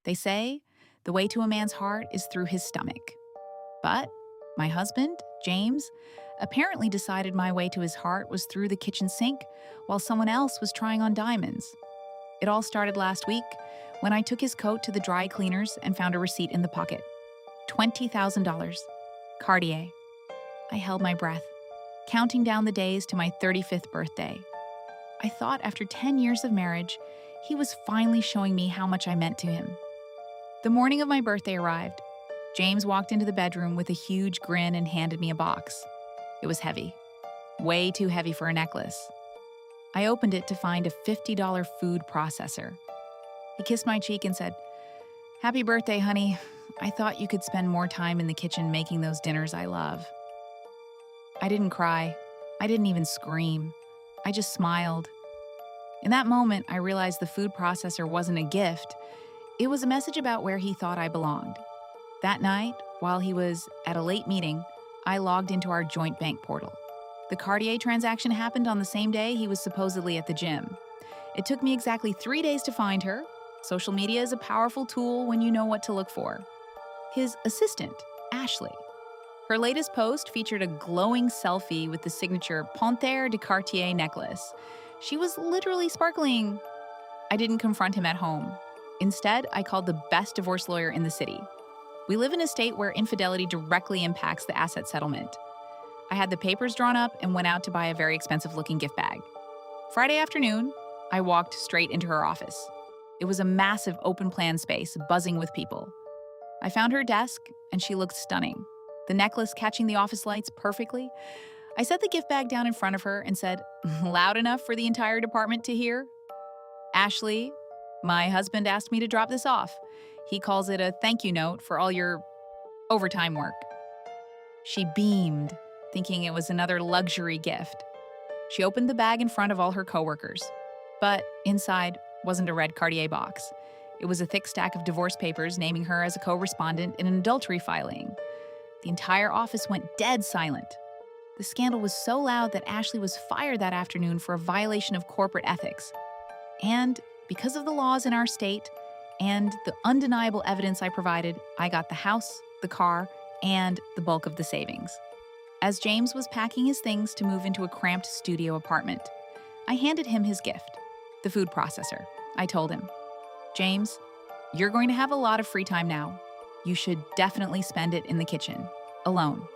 They say the way to a man's heart is through his stomach. But my husband, James, apparently decided my way to his heart was through the kitchen sink while someone else was trying on diamonds. It all started last week when I took his coat to the dry cleaners and found a receipt in the pocket. $20,000. Cartier. I held my breath, counting down the days to my 35th birthday. I thought after 10 years of marriage, he was finally showing me how much I meant to him. The morning of my birthday arrived. James walked into the bedroom with a huge grin and handed me a box. It was heavy, way too heavy for a necklace. I opened it to find a $50 food processor. He kissed my cheek and said, "Happy birthday, honey. I thought you could spend more time in the kitchen making those dinners I love." I didn't cry. I didn't even scream. I just smiled. In that moment, I realized the food processor wasn't a gift. It was a message about where he thought I belonged. That night, while he was at a late meeting, I logged into our joint bank portal. The Cartier transaction happened on the same day he was supposedly at the gym. It took me exactly 3 days to find her. Social media is a powerful tool when you know what to look for. His assistant, Ashley. Her latest post featured a glowing selfie with the signature Panthère de Cartier necklace. She was literally sparkling. I didn't confront him at home. Instead, I called the best divorce lawyer in the city. We live in a state where infidelity directly impacts the asset settlement. I had the papers drawn up and went out to buy a very expensive-looking gift bag. Friday afternoon, I walked straight into her office. It was a massive open-plan space buzzing with people. I found her desk, and she looked stunning, the necklace catching the office lights perfectly. I set the gift bag down in front of her and said, "Loud enough for the entire department to hear?" "Ashley, my husband asked me to drop this off. He calls it a thank you note for all your overtime work." She beamed, thinking it was another luxury gift. She opened the bag in front of all her coworkers. But inside wasn't a red Cartier box. It was a thick stack of divorce papers naming her as a co-respondent in an adultery filing. The entire office went dead silent. The scandal was so loud that Ashley was fired that afternoon for a violation of corporate ethics. And because of the laws in our state and the undeniable evidence I provided, I got the house, the car, and the bulk of the savings. As James was packing his things to move into a cramped studio apartment, I handed him his gift, the food processor. I told him, "James, you're going to have a lot of free time now. You should definitely spend it in the kitchen, alone."